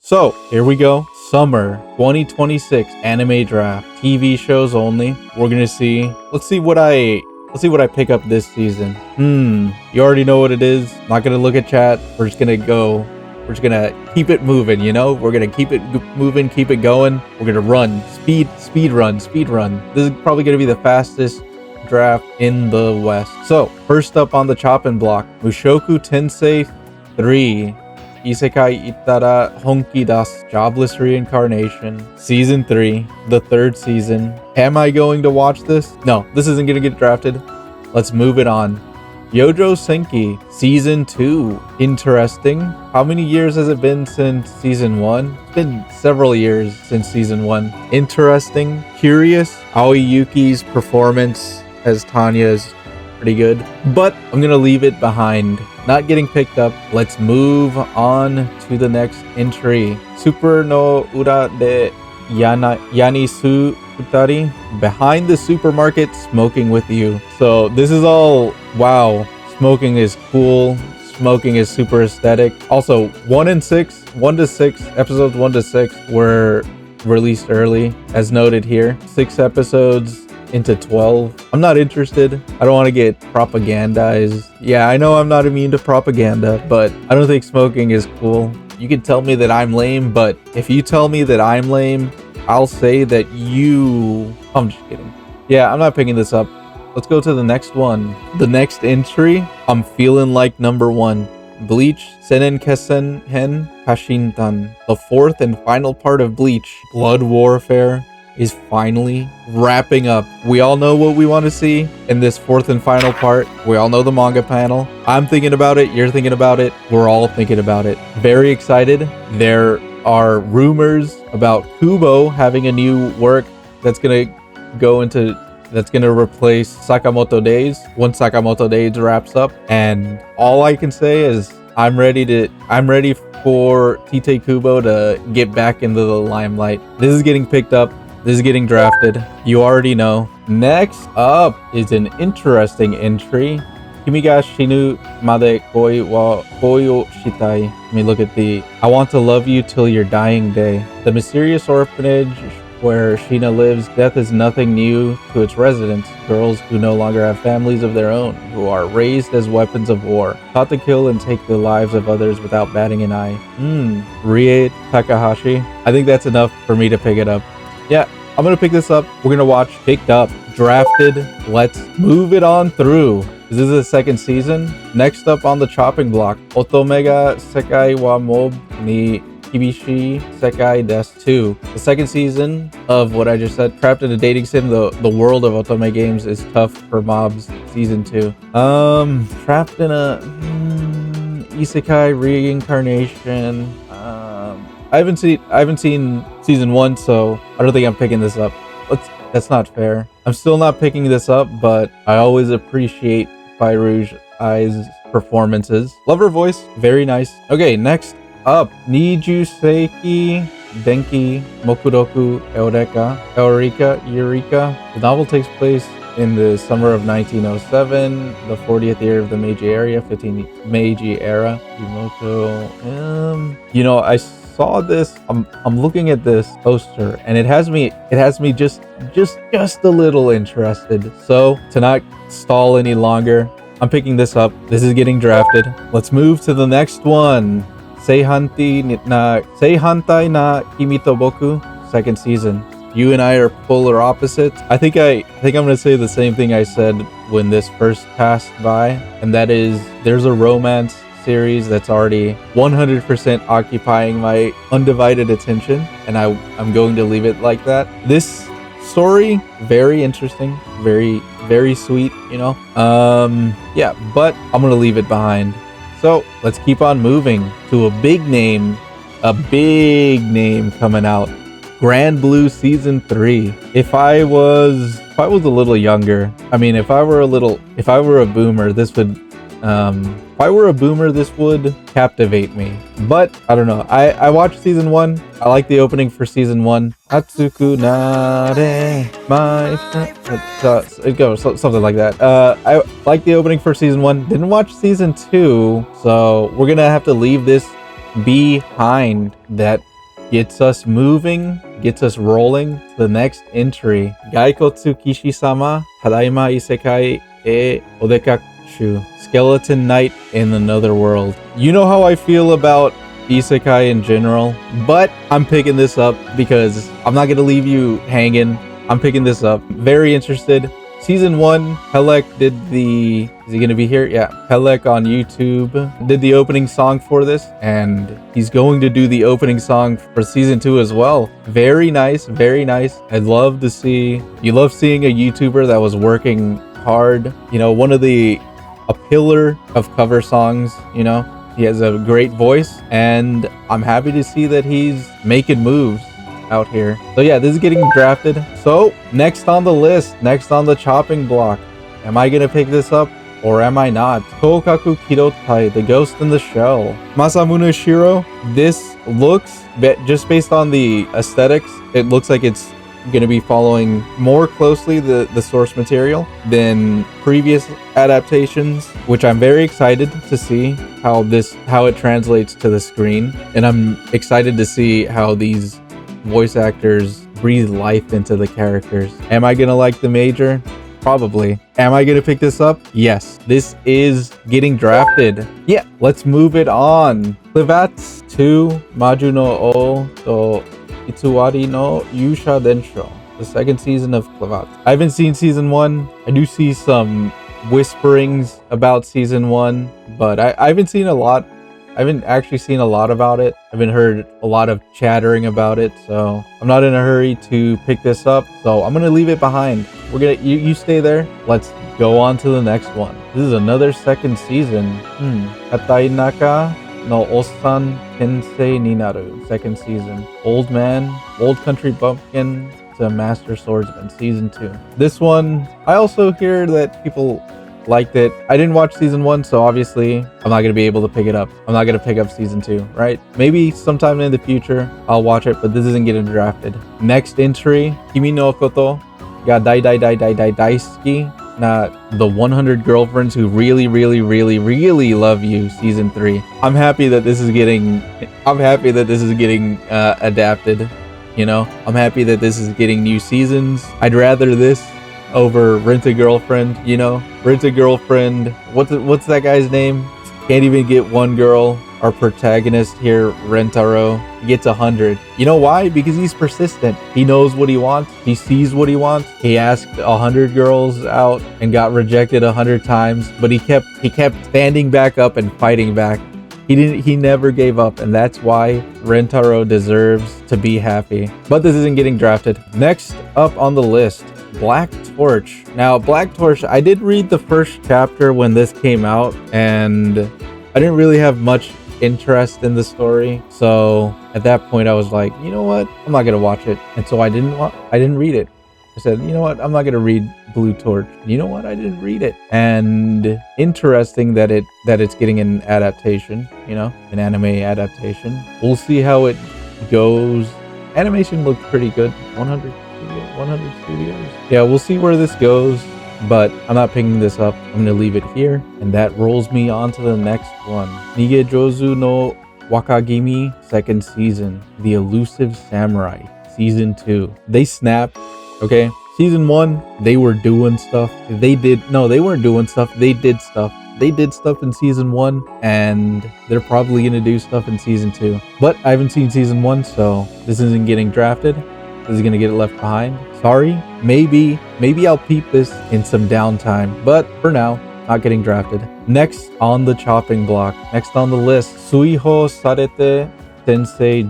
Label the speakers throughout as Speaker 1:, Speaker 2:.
Speaker 1: So here we go. Summer 2026 anime draft. TV shows only. We're gonna see. Let's see what I pick up this season. You already know what it is. Not gonna look at chat. We're just gonna go. We're just gonna keep it moving, you know? We're gonna keep it moving, keep it going. We're gonna run. Speed run. This is probably gonna be the fastest draft in the West. So, first up on the chopping block, Mushoku Tensei 3. Isekai Itara Honki Das, Jobless Reincarnation, Season 3, the third season. Am I going to watch this? No, this isn't going to get drafted. Let's move it on. Yojo Senki, Season 2. Interesting. How many years has it been since Season 1? It's been several years since Season 1. Interesting. Curious. Aoi Yuki's performance as Tanya is pretty good, but I'm going to leave it behind. Not getting picked up. Let's move on to the next entry. Super no Ura de Yanisu Futari. Behind the supermarket, smoking with you. So this is all, wow, smoking is cool. Smoking is super aesthetic. Also, 1 to 6, episodes 1 to 6 were released early, as noted here. 6 episodes into 12. I'm not interested. I don't want to get propagandized. Yeah, I know I'm not immune to propaganda, but I don't think smoking is cool. You can tell me that I'm lame, but if you tell me that I'm lame, I'll say that you... I'm just kidding. Yeah, I'm not picking this up. Let's go to the next one. The next entry, I'm feeling like number 1. Bleach Senen Kesen Hen Kashintan. The fourth and final part of Bleach, Blood Warfare, is finally wrapping up. We all know what we want to see in this fourth and final part. We all know the manga panel. I'm thinking about it. You're thinking about it. We're all thinking about it. Very excited. There are rumors about Kubo having a new work that's going to replace Sakamoto Days once Sakamoto Days wraps up. And all I can say is I'm ready for Tite Kubo to get back into the limelight. This is getting picked up. This is getting drafted. You already know. Next up is an interesting entry. Kimi ga shinu made koi wa koi o shitai. Let me look at the... I want to love you till your dying day. The mysterious orphanage where Sheena lives, death is nothing new to its residents. Girls who no longer have families of their own, who are raised as weapons of war, taught to kill and take the lives of others without batting an eye. Rie Takahashi. I think that's enough for me to pick it up. Yeah, I'm going to pick this up. We're going to watch Picked Up, Drafted. Let's move it on through. This is the second season. Next up on the chopping block, Otomega Sekai wa Mob ni Kibishi Sekai Desu 2. The second season of what I just said, Trapped in a Dating Sim, the world of Otome games is tough for mobs. Season 2. Trapped in a Isekai Reincarnation. I haven't seen season 1, so I don't think I'm picking this up. That's not fair. I'm still not picking this up, but I always appreciate Fairouge Ai's performances. Love her voice, very nice. Okay, next up, Nijuseki Denki Mokudoku Eureka. The novel takes place in the summer of 1907, the 40th year of the Meiji era, 15th Meiji era. You know, I saw this. I'm looking at this poster, and it has me just a little interested. So to not stall any longer, I'm picking this up. This is getting drafted. Let's move to the next one. Seihantai na Kimi to Boku, second season. You and I are polar opposites. I think I'm gonna say the same thing I said when this first passed by, and that is there's a romance series that's already 100% occupying my undivided attention, and I'm going to leave it like that. This story, very interesting, very, very sweet, you know? Yeah, but I'm gonna leave it behind. So let's keep on moving to a big name coming out. Grand Blue Season 3. If I was a little younger, I mean, if I were a boomer, this would captivate me. But I don't know. I watched season 1. I like the opening for season 1. Atsuku nare my it goes something like that. I like the opening for season 1. Didn't watch season 2, so we're gonna have to leave this behind. That gets us moving, gets us rolling to the next entry. Gaikotsu Kishi-sama, Tadaima Isekai e Odekakushu. Skeleton Knight in another world. You know how I feel about isekai in general, but I'm picking this up because I'm not gonna leave you hanging. I'm picking this up. Very interested. Season 1, Pelek did the... Is he gonna be here? Yeah. Pelek on YouTube did the opening song for this, and he's going to do the opening song for Season 2 as well. Very nice, very nice. I'd love to see... You love seeing a YouTuber that was working hard. You know, a pillar of cover songs, you know? He has a great voice, and I'm happy to see that he's making moves out here. So yeah, this is getting drafted. So next on the list, next on the chopping block, am I gonna pick this up or am I not? Toukaku Kidotai, The Ghost in the Shell. Masamune Shiro. This looks, just based on the aesthetics, it looks like it's going to be following more closely the source material than previous adaptations, which I'm very excited to see how it translates to the screen, and I'm excited to see how these voice actors breathe life into the characters. Am I gonna like the major? Probably. Am I gonna pick this up? Yes. This is getting drafted. Yeah, let's move it on. Clivats 2 Maju no O to Itsuwari no Yusha Densho, the second season of Clivats. I haven't seen season 1. I do see some whisperings about season 1, but I haven't seen a lot. I haven't actually seen a lot about it. I haven't heard a lot of chattering about it, so I'm not in a hurry to pick this up. So I'm gonna leave it behind. You stay there. Let's go on to the next one. This is another second season. Katainaka no Osan Tensei Ninaru, second season. Old Country Bumpkin to Master Swordsman, season 2. This one, I also hear that people liked it. I didn't watch season 1, so obviously I'm not going to be able to pick it up. I'm not going to pick up season 2, right? Maybe sometime in the future I'll watch it, but this isn't getting drafted. Next entry, Kimi no Koto ga dai daisuki na the 100 girlfriends who really love you, season 3. I'm happy that this is getting adapted, you know? I'm happy that this is getting new seasons. I'd rather this over Rent a Girlfriend, you know? Rent a Girlfriend, what's that guy's name? Can't even get one girl. Our protagonist here, Rentaro, gets 100. You know why? Because he's persistent. He knows what he wants. He sees what he wants. He asked 100 girls out and got rejected 100 times, but he kept standing back up and fighting back. He never gave up, and that's why Rentaro deserves to be happy. But this isn't getting drafted. Next up on the list, Black Torch. Now, Black Torch, I did read the first chapter when this came out, and I didn't really have much interest in the story. So at that point I was like, you know what? I'm not gonna watch it. And so I didn't read it. I said, you know what? I'm not gonna read Blue Torch. You know what? I didn't read it. And interesting that it's getting an adaptation, you know, an anime adaptation. We'll see how it goes. Animation looked pretty good. 100 studios. Yeah, we'll see where this goes, but I'm not picking this up. I'm gonna leave it here, and that rolls me on to the next one. Nigejozu no Wakagimi, second season. The Elusive Samurai, season 2. They snapped, okay? Season 1, they were doing stuff. They weren't doing stuff. They did stuff. They did stuff in season 1, and they're probably gonna do stuff in season 2. But I haven't seen season 1, so this isn't getting drafted. This is gonna get left behind. Sorry. Maybe I'll peep this in some downtime, but for now, not getting drafted. Next on the chopping block, next on the list, Suiho Sarete Tensei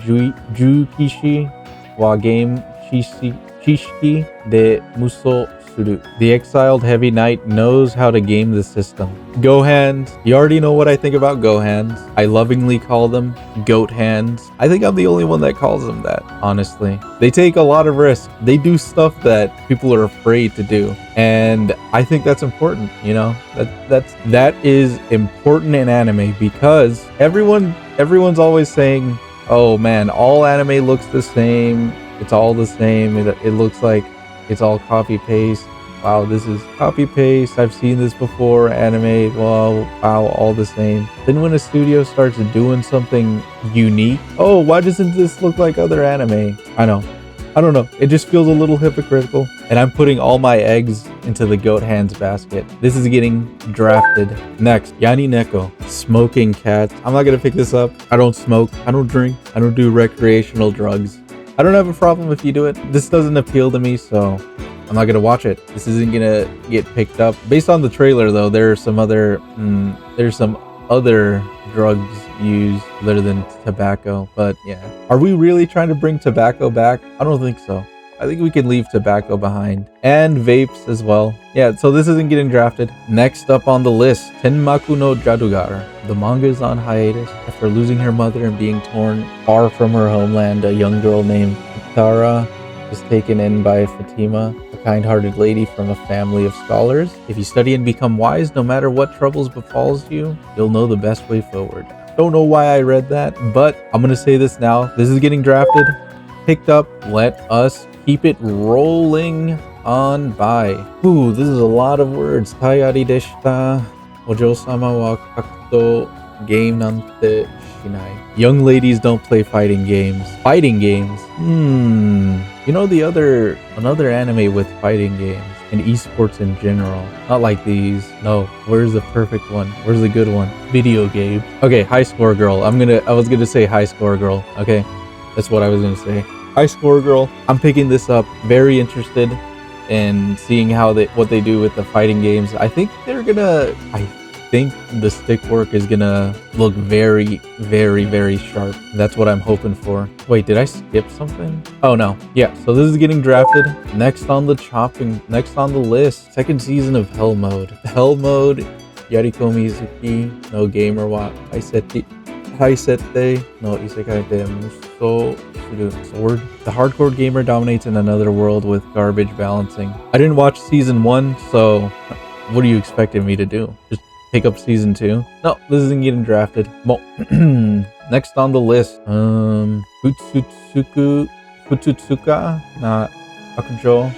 Speaker 1: Jukishi wa Game Shishiki de Muso Suru. The exiled heavy knight knows how to game the system. Gohans. You already know what I think about Gohans. I lovingly call them goat hands. I think I'm the only one that calls them that, honestly. They take a lot of risk. They do stuff that people are afraid to do. And I think that's important, you know? That is important in anime, because everyone's always saying, oh man, all anime looks the same. It's all the same. It looks like it's all copy paste. Wow, this is copy paste. I've seen this before. Anime, well, wow, all the same. Then when a studio starts doing something unique, oh, why doesn't this look like other anime? I know. I don't know. It just feels a little hypocritical. And I'm putting all my eggs into the goat hands basket. This is getting drafted. Next, Yani Neko, Smoking Cats. I'm not gonna pick this up. I don't smoke. I don't drink. I don't do recreational drugs. I don't have a problem if you do it. This doesn't appeal to me, so I'm not gonna watch it. This isn't gonna get picked up. Based on the trailer, though, there's some other drugs used other than tobacco. But yeah, are we really trying to bring tobacco back? I don't think so. I think we can leave tobacco behind and vapes as well. Yeah, so this isn't getting drafted. Next up on the list, Tenmaku no Jadugar. The manga is on hiatus after losing her mother and being torn far from her homeland. A young girl named Kitara is taken in by Fatima, a kind-hearted lady from a family of scholars. If you study and become wise, no matter what troubles befalls you, you'll know the best way forward. Don't know why I read that, but I'm gonna say this now. This is getting drafted, picked up. Let us keep it rolling on by. Ooh, this is a lot of words. Tayari deshita. Ojo-sama wa kakuto game nante shinai. Young ladies don't play fighting games. Fighting games? You know another anime with fighting games and esports in general. Not like these. No. Where's the perfect one? Where's the good one? Video game. Okay, High Score Girl. I was gonna say High Score Girl. Okay, that's what I was gonna say. High Score Girl. I'm picking this up. Very interested in seeing what they do with the fighting games. I think the stick work is gonna look very, very, very sharp. That's what I'm hoping for. Wait, did I skip something? Oh no. Yeah, so this is getting drafted. Next on the list, second season of Hell Mode. Hell Mode, Yariko Mizuki no gamer wa haisete no isekai de muso suru sword. The hardcore gamer dominates in another world with garbage balancing. I didn't watch season 1, so what are you expecting me to do? Just pick up season 2? No, this isn't getting drafted. Well, next on the list, Futsutsuka na Akujo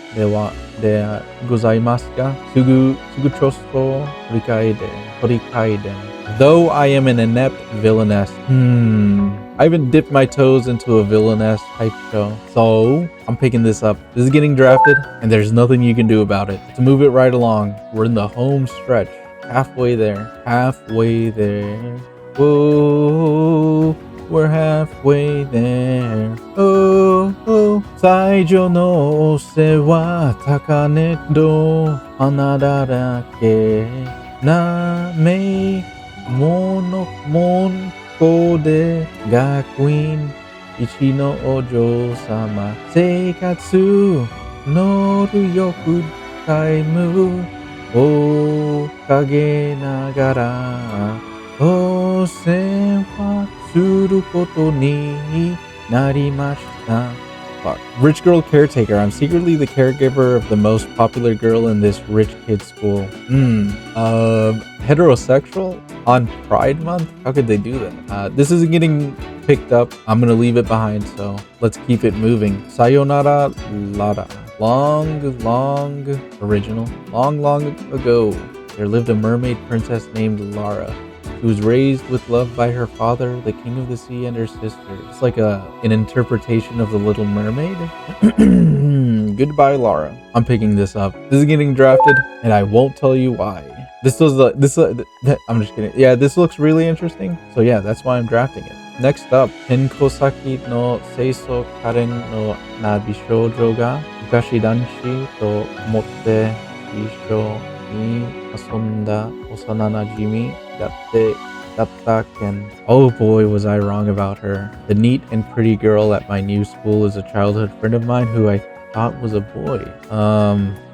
Speaker 1: de gozaimasu ka? Sugu chosto torikaiden. Though I am an inept villainess. I haven't dipped my toes into a villainess type show. So I'm picking this up. This is getting drafted and there's nothing you can do about it. To move it right along, we're in the home stretch. Halfway there. Whoa, we're halfway there. Oh, Saijo no ose wa takane do hana darake na mei monko de gakuin ichi no ojo sama seikatsu no ryoku taimu o kage nagara osen wa suru koto ni narimashita. Rich girl caretaker. I'm secretly the caregiver of the most popular girl in this rich kid school. Heterosexual on Pride Month? How could they do that? This isn't getting picked up. I'm gonna leave it behind, so let's keep it moving. Sayonara Lara. Long ago, there lived a mermaid princess named Lara, who was raised with love by her father, the king of the sea, and her sister. It's like an interpretation of The Little Mermaid. Goodbye, Lara. I'm picking this up. This is getting drafted, and I won't tell you why. I'm just kidding. Yeah, this looks really interesting. So yeah, that's why I'm drafting it. Next up, Tenkosaki no Seiso Karen no Nabishoujo ga Mukashi danshi to motte isho ni asonda osana najimi datta ken. Oh boy, was I wrong about her. The neat and pretty girl at my new school is a childhood friend of mine who I thought was a boy.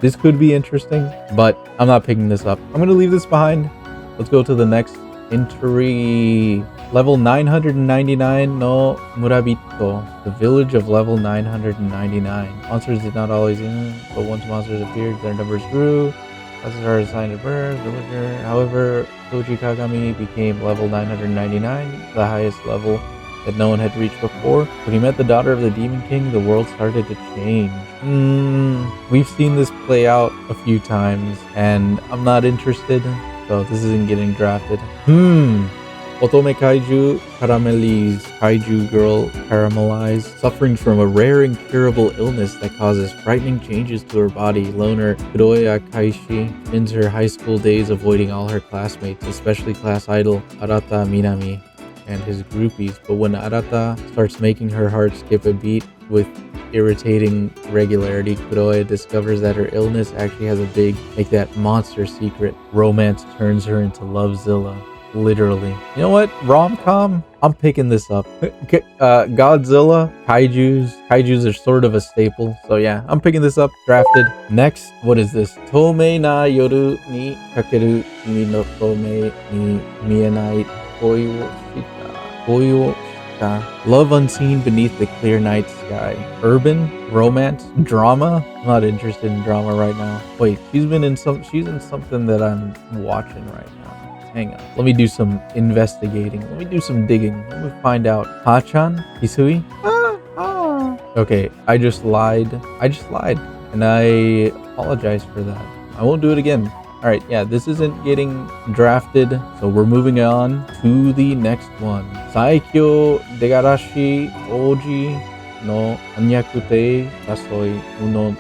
Speaker 1: This could be interesting, but I'm not picking this up. I'm gonna leave this behind. Let's go to the next entry. Level 999 no Murabito. The village of level 999. Monsters did not always but once monsters appeared, their numbers grew. Classes are assigned to birth, villager. However, Koji Kagami became level 999, the highest level that no one had reached before. When he met the daughter of the Demon King, the world started to change. We've seen this play out a few times, and I'm not interested, so this isn't getting drafted. Otome Kaiju Caramelize. Kaiju girl caramelized. Suffering from a rare incurable illness that causes frightening changes to her body, loner Kuroya Kaishi spends her high school days avoiding all her classmates, especially class idol Arata Minami and his groupies. But when Arata starts making her heart skip a beat with irritating regularity, Kuroya discovers that her illness actually has a big, like that monster secret. Romance turns her into Lovezilla. Literally. You know what? Rom-com? I'm picking this up. Godzilla, kaijus are sort of a staple. So yeah, I'm picking this up. Drafted. Next, what is this? Tomei na yoru ni kakeru kimi no tomei ni mienai koi wo shita. Koi wo shita. Love unseen beneath the clear night sky. Urban, romance, drama. I'm not interested in drama right now. Wait, she's in something that I'm watching right now. Hang on. Let me do some investigating. Let me do some digging. Let me find out. Hachan? Hisui? Okay, I just lied. And I apologize for that. I won't do it again. Alright, yeah, this isn't getting drafted. So we're moving on to the next one. Saikyo Degarashi Oji no Anyakute Tasoi Uno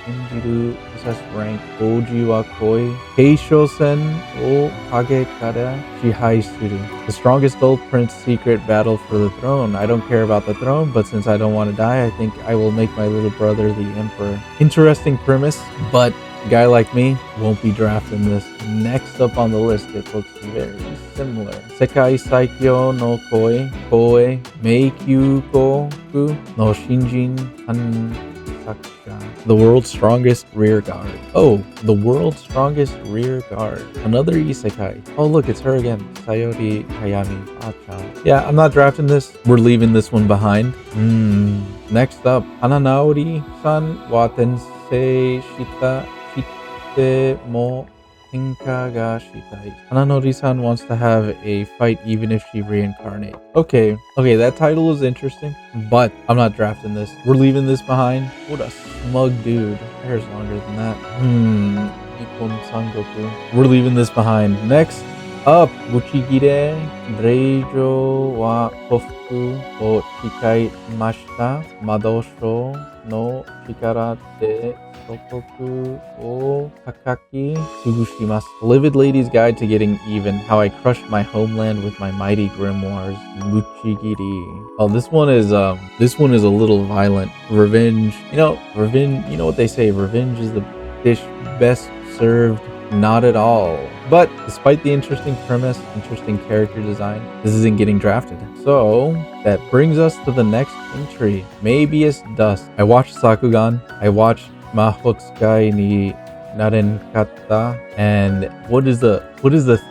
Speaker 1: Injiru SS rank Oji wa Koi Keishosen o Kage Kara Shihai Suru. The strongest old prince secret battle for the throne. I don't care about the throne, but since I don't want to die, I think I will make my little brother the emperor. Interesting premise, but guy like me won't be drafting this. Next up on the list, it looks very similar. Sekai Saikyo no Koe Meikyuko no Shinjin Hansakusha. The world's strongest rear guard. Oh, the world's strongest rear guard. Another isekai. Oh look, it's her again. Sayori Hayami. Achan. Yeah, I'm not drafting this. We're leaving this one behind. Next up, Hananaori-san wa tensei shita mo hinka ga shitai. Hananori-san wants to have a fight even if she reincarnates. Okay, that title is interesting, but I'm not drafting this. We're leaving this behind. What a smug dude. Hair's longer than that. Nippon Sangoku. We're leaving this behind. Next up, Buchigire Dreijo wa Kofuku o Chikaimashita Madosho no Chikara de Sokoku o Takaki Tsugushimasu. Livid Lady's Guide to Getting Even. How I Crushed My Homeland with My Mighty Grimoires. Buchigiri. Oh, this one is a little violent. Revenge. You know what they say, revenge is the dish best served. Not at all. But despite the interesting premise, interesting character design, this isn't getting drafted. So that brings us to the next entry, Mabius Dust. I watched Sakugan. I watched Mahotsukai ni Narenkata. And what is the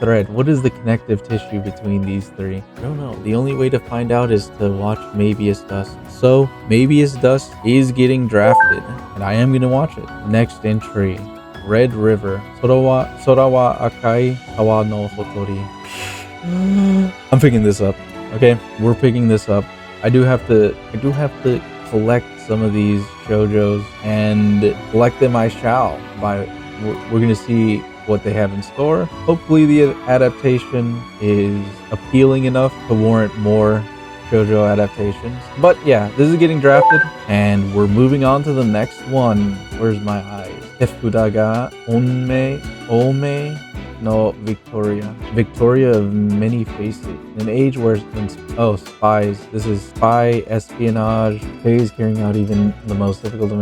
Speaker 1: thread? What is the connective tissue between these three? I don't know. The only way to find out is to watch Mabius Dust. So Mabius Dust is getting drafted, and I am gonna watch it. Next entry, Red River. Sorawa Akai Kawa no Hotori. I'm picking this up. Okay, we're picking this up. I do have to collect some of these shoujos, and collect them I shall. We're gonna see what they have in store. Hopefully the adaptation is appealing enough to warrant more shoujo adaptations. But yeah, this is getting drafted, and we're moving on to the next one. Where's my eyes? Tefuda ga Ome no Victoria. Victoria of many faces. An age where spies. This is spy espionage. Faye carrying out even the most difficult of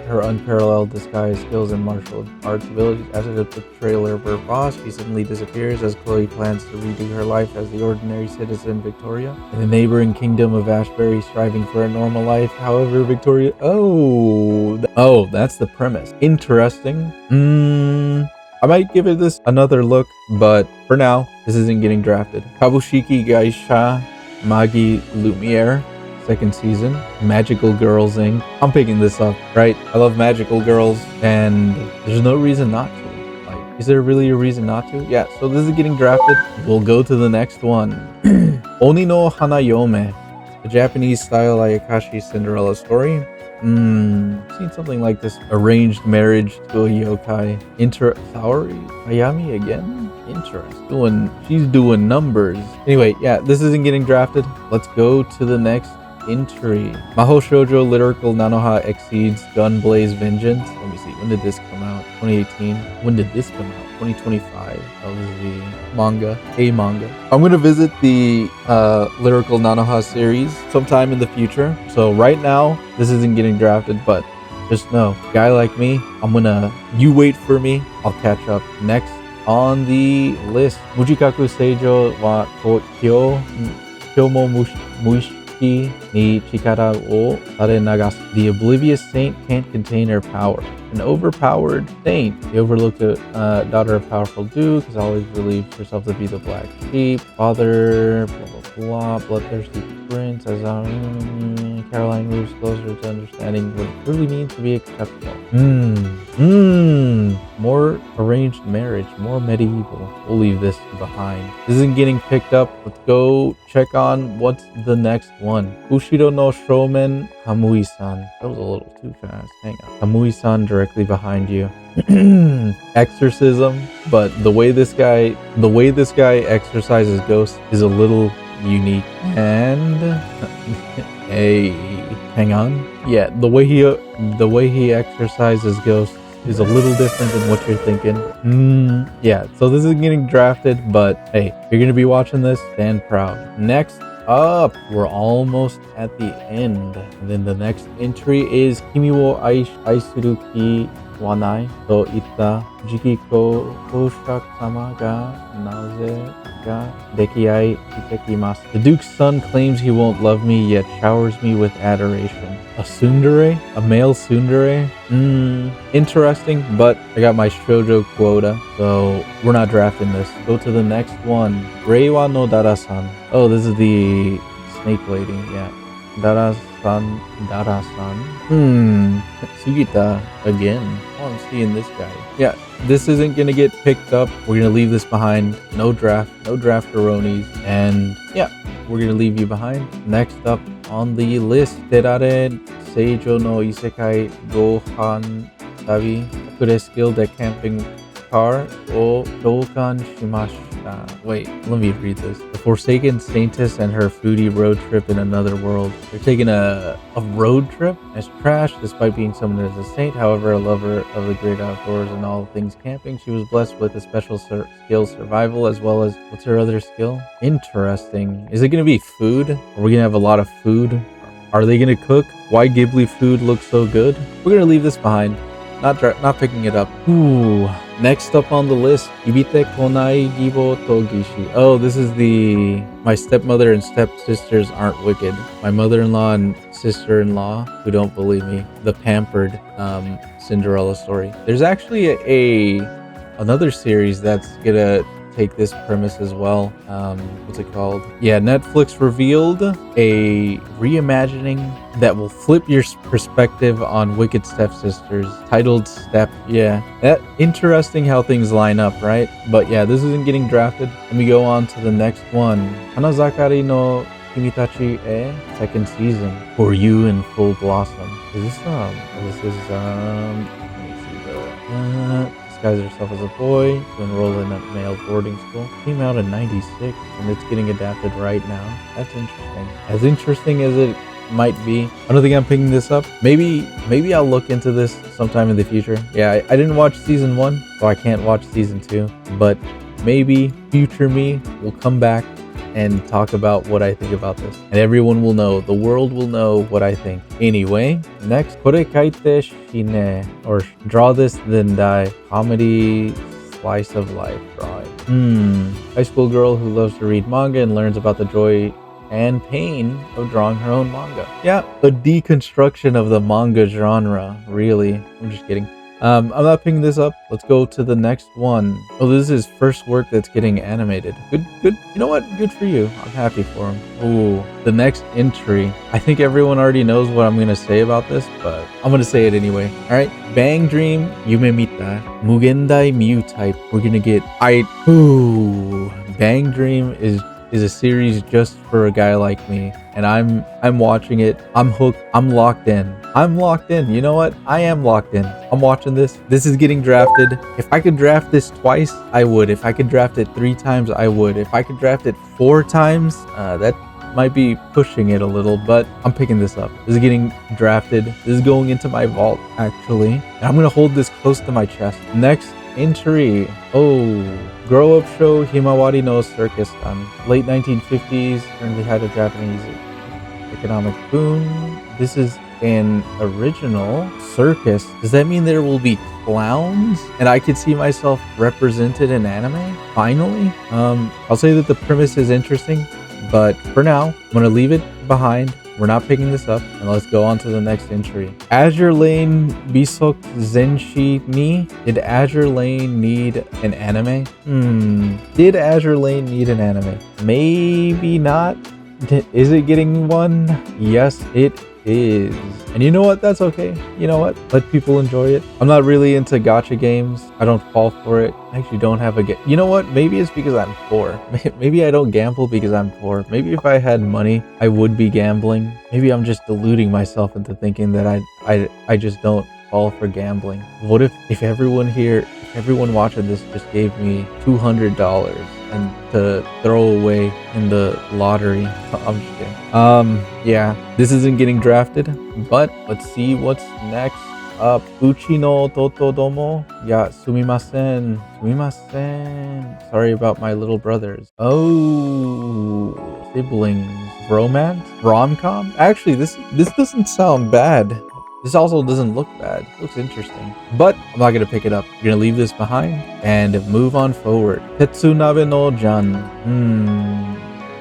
Speaker 1: her unparalleled disguise skills and martial arts abilities. After the betrayal of her boss, she suddenly disappears as Chloe plans to redo her life as the ordinary citizen Victoria. In the neighboring kingdom of Ashbury, striving for a normal life. However, Victoria... Oh, that's the premise. Interesting. I might give it another look, but for now, this isn't getting drafted. Kabushiki Gaisha Magi Lumiere, second season. Magical Girls Inc. I'm picking this up, right? I love magical girls, and there's no reason not to. Like, is there really a reason not to? Yeah, so this is getting drafted. We'll go to the next one. Oni no Hanayome, the Japanese style Ayakashi Cinderella story. Seen something like this. Arranged marriage to a yokai. Saori Ayami again? Interesting. She's doing numbers. Anyway, yeah, this isn't getting drafted. Let's go to the next entry. Mahou Shoujo Lyrical Nanoha exceeds Gunblaze Vengeance. Let me see. When did this come out? 2018. When did this come out? 2025. That was the manga. I'm going to visit the Lyrical Nanoha series sometime in the future. So right now, this isn't getting drafted, but just know, guy like me, you wait for me. I'll catch up next on the list. Mujikaku Seijo wa Kyomo Mushiki ni Chikara wo Sare Nagasu. The oblivious saint can't contain her power. An overpowered saint. The overlooked daughter of powerful duke has always believed herself to be the black sheep. Father, blah blah blah, bloodthirsty prince. As Caroline moves closer to understanding what it really means to be exceptional. More arranged marriage, more medieval. We'll leave this behind. This isn't getting picked up. Let's go check on what's the next one. Ushiro no Shomen Kamui-san. That was a little too fast. Hang on. Kamui-san directly behind you. Exorcism, but the way this guy exercises ghosts is a little unique. And hey, hang on. Yeah, the way he exercises ghosts is a little different than what you're thinking. Yeah, so this isn't getting drafted, but hey, if you're gonna be watching this, stand proud. Next up, we're almost at the end. And then the next entry is Kimi wo aisuru ki wanai to itta jikiko Hoshak-sama ga naze ga dekiai itekimasu. The Duke's son claims he won't love me, yet showers me with adoration. A tsundere? A male tsundere? Interesting, but I got my shoujo quota, so we're not drafting this. Go to the next one. Reiwa no Dara-san. Oh, this is the snake lady, yeah. Dara-san. Sugita again. Oh, I'm seeing this guy. Yeah, this isn't gonna get picked up. We're gonna leave this behind. No drafteronis. And yeah, we're gonna leave you behind. Next up on the list, Terare Seijo no Isekai Gohan Tabi. Kure skilled at camping car o Doukan Shimashita. Wait, let me read this. The Forsaken Saintess and her foodie road trip in another world. They're taking a road trip as trash despite being summoned as a saint. However, a lover of the great outdoors and all things camping, she was blessed with a special skill, survival, as well as, what's her other skill? Interesting. Is it going to be food? Are we going to have a lot of food? Are they going to cook? Why Ghibli food looks so good? We're going to leave this behind. Not picking it up. Ooh. Next up on the list, Ibite Konai Gibo Togishi. Oh, this is my stepmother and stepsisters aren't wicked. My mother-in-law and sister-in-law who don't believe me. The pampered Cinderella story. There's actually another series that's gonna take this premise as well. What's it called? Yeah, Netflix revealed a reimagining that will flip your perspective on Wicked Stepsisters, titled Step. Yeah, that interesting how things line up, right? But yeah, this isn't getting drafted. Let me go on to the next one. Hanazakari no Kimitachi second season. For You in Full Blossom. Is this let me see disguise herself as a boy to enroll in a male boarding school. Came out in 96 and it's getting adapted right now. That's interesting. As interesting as it might be. I don't think I'm picking this up. Maybe I'll look into this sometime in the future. Yeah, I didn't watch season 1, so I can't watch season 2. But maybe future me will come back and talk about what I think about this. And everyone will know, the world will know what I think. Anyway, next, Kore kaite shine, or Draw This Then Die, comedy slice of life drawing. High school girl who loves to read manga and learns about the joy and pain of drawing her own manga. Yeah, a deconstruction of the manga genre, really. I'm just kidding. I'm not picking this up. Let's go to the next one. Oh, this is his first work that's getting animated. Good. You know what? Good for you. I'm happy for him. Ooh, the next entry. I think everyone already knows what I'm going to say about this, but I'm going to say it anyway. All right. Bang Dream Yume Mita Mugendai Mew type. We're going to get... Bang Dream is is a series just for a guy like me, and I'm watching it. I'm hooked. I'm locked in. I'm locked in. You know what? I am locked in. I'm watching this. This is getting drafted. If I could draft this twice, I would. If I could draft it 3 times, I would. If I could draft it 4 times, that might be pushing it a little, but I'm picking this up. This is getting drafted. This is going into my vault, actually. And I'm gonna hold this close to my chest. Next entry. Oh, grow up show Himawari no Circus Gun. Late 1950s, currently had a Japanese economic boom. This is an original circus. Does that mean there will be clowns and I could see myself represented in anime? Finally? I'll say that the premise is interesting, but for now, I'm gonna leave it behind. We're not picking this up, and let's go on to the next entry. Azure Lane Bisok Zenshi ni. Did Azure Lane need an anime? Did Azure Lane need an anime? Maybe not. Is it getting one? Yes, it is. And you know what? That's okay. You know what? Let people enjoy it. I'm not really into gacha games. I don't fall for it. I actually don't have a you know what? Maybe it's because I'm poor. Maybe I don't gamble because I'm poor. Maybe if I had money, I would be gambling. Maybe I'm just deluding myself into thinking that I just don't fall for gambling. What if everyone here, if everyone watching this just gave me $200 and to throw away in the lottery? I'm just kidding. Yeah, this isn't getting drafted, but let's see what's next up. Uchi no Totodomo. Yeah, sumimasen. Sumimasen. Sorry about my little brothers. Oh, siblings. Romance? Rom-com? Actually, this doesn't sound bad. This also doesn't look bad. It looks interesting. But I'm not going to pick it up. We're going to leave this behind and move on forward. Tetsunabe no Jan.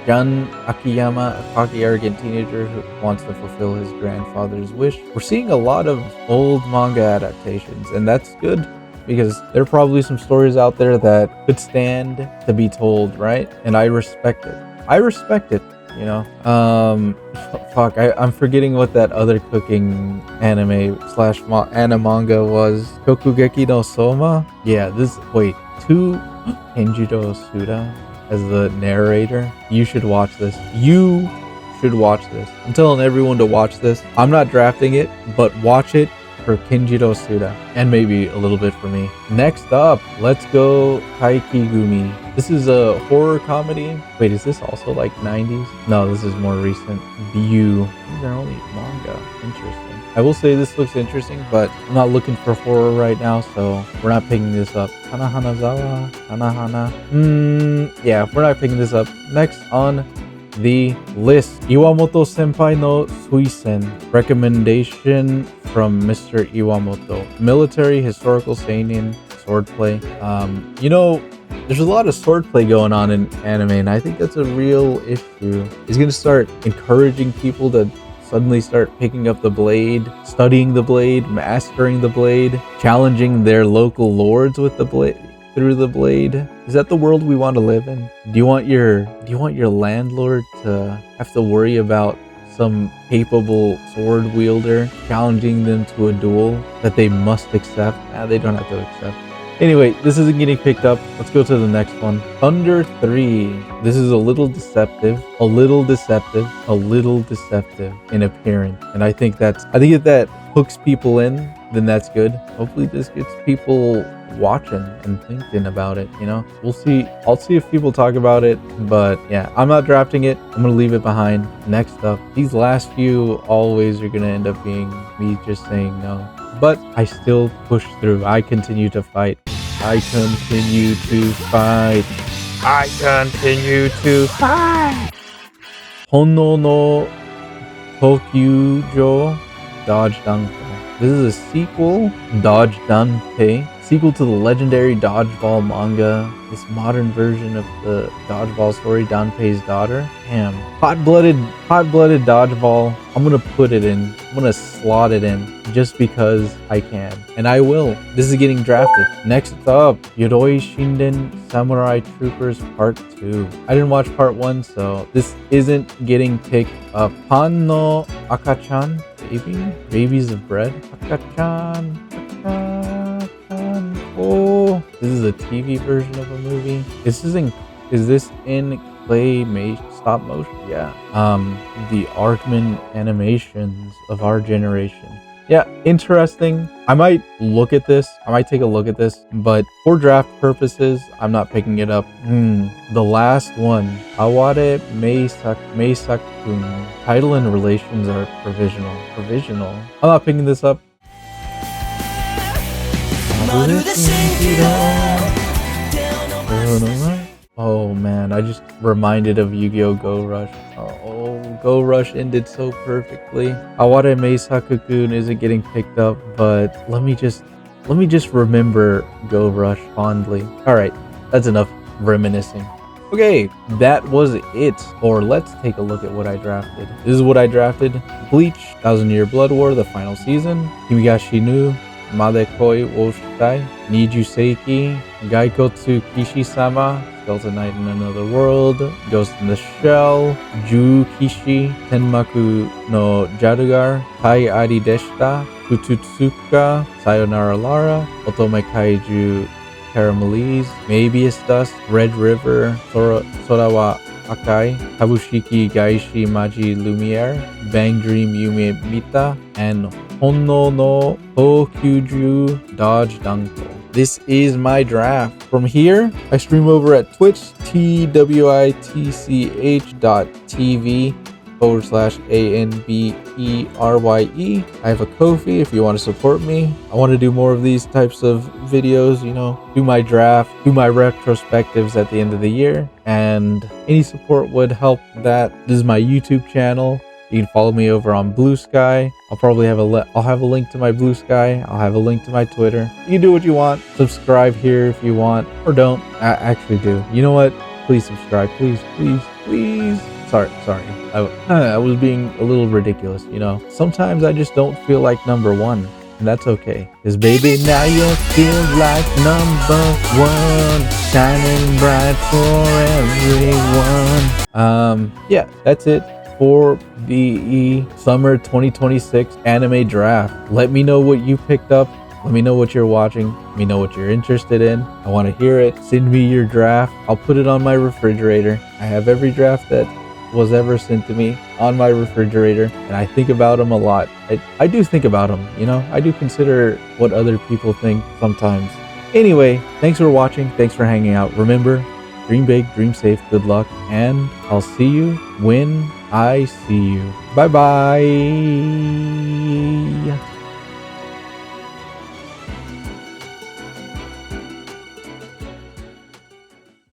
Speaker 1: Jun Akiyama, a cocky, arrogant teenager who wants to fulfill his grandfather's wish. We're seeing a lot of old manga adaptations, and that's good because there are probably some stories out there that could stand to be told, right? And I respect it. I respect it, you know? Fuck, I'm forgetting what that other cooking anime slash manga was. Kokugeki no Soma? Yeah, wait, Kenjiro Suda as the narrator. You should watch this. You should watch this. I'm telling everyone to watch this. I'm not drafting it, but watch it for Kenjiro Suda and maybe a little bit for me. Next up, let's go Taikigumi. This is a horror comedy. Wait, is this also like 90s? No, this is more recent. View. These are only manga. Interesting. I will say this looks interesting, but I'm not looking for horror right now, so we're not picking this up. Hanahanazawa. Hanahana. Yeah, we're not picking this up. Next on the list, Iwamoto Senpai no Suisen. Recommendation from Mr. Iwamoto. Military, historical, seinen, swordplay. You know, there's a lot of swordplay going on in anime, and I think that's a real issue. He's gonna start encouraging people to suddenly start picking up the blade, studying the blade, mastering the blade, challenging their local lords with the blade through the blade. Is that the world we want to live in? Do you want your landlord to have to worry about some capable sword wielder challenging them to a duel that they must accept? Nah, they don't have to accept. Anyway, this isn't getting picked up. Let's go to the next one. Thunder 3. This is a little deceptive in appearance. And I think if that hooks people in, then that's good. Hopefully this gets people watching and thinking about it, you know? We'll see. I'll see if people talk about it, but yeah, I'm not drafting it. I'm gonna leave it behind. Next up, these last few always are gonna end up being me just saying no. But I still push through. I continue to fight. I continue to fight. Hono no Tokyujo Dodge Danpei. This is a sequel, Dodge Danpei. Sequel to the legendary Dodgeball manga. This modern version of the Dodgeball story, Danpei's daughter. Damn. Hot-blooded Dodgeball. I'm gonna put it in. I'm gonna slot it in just because I can. And I will. This is getting drafted. Next up, Yoroi Shinden Samurai Troopers Part 2. I didn't watch Part 1, so this isn't getting picked up. Pan no Akachan. Babies of bread. Akachan. Oh, this is a TV version of a movie. Is this in play stop motion. Yeah. The Aardman animations of our generation. Yeah, interesting. I might look at this. I might take a look at this, but for draft purposes, I'm not picking it up. The last one, Aware Meisak-kun. Title and relations are provisional. Provisional. I'm not picking this up. Oh man, I just reminded of Yu-Gi-Oh! Go Rush. Oh, Go Rush ended so perfectly. Aware Meisaku-kun isn't getting picked up, but let me just remember Go Rush fondly. Alright, that's enough reminiscing. Okay, that was it. Or let's take a look at what I drafted. This is what I drafted. Bleach, 1000-Year Blood War, the final season. Kimigashi nu Madekoi wo Shitai, Niju Seiki, Gaikotsu Kishi-sama, Skeleton Knight in Another World, Ghost in the Shell, Ju Kishi, Tenmaku no Jadugar, Tai Ari Deshita, Kututsuka, Sayonara Lara, Otome Kaiju Caramelise, Mabius Dust, Red River, Sorawa Akai, Kabushiki Gaishi Maji Lumiere, Bang Dream Yume Mita, and Honno no Tokyuju Dodge Danko. This is my draft. From here, I stream over at Twitch, twitch.tv/ANBERYE. I have a Ko-fi if you want to support me. I want to do more of these types of videos, you know, do my draft, do my retrospectives at the end of the year, and any support would help that. This is my YouTube channel. You can follow me over on Blue Sky. I'll probably have I'll have a link to my Blue Sky. I'll have a link to my Twitter. You can do what you want. Subscribe here if you want, or don't. Actually do. You know what? Please subscribe. Please. Sorry. I was being a little ridiculous, you know. Sometimes I just don't feel like number one, and that's okay. Cause baby, now you feel like number one, shining bright for everyone. Yeah, that's it for the summer 2026 anime draft. Let me know what you picked up. Let me know what you're watching. Let me know what you're interested in. I want to hear it. Send me your draft. I'll put it on my refrigerator. I have every draft that was ever sent to me on my refrigerator, and I think about them a lot. I do think about them, you know. I do consider what other people think sometimes. Anyway, thanks for watching. Thanks for hanging out. Remember, dream big, dream safe, good luck, and I'll see you when I see you. Bye bye.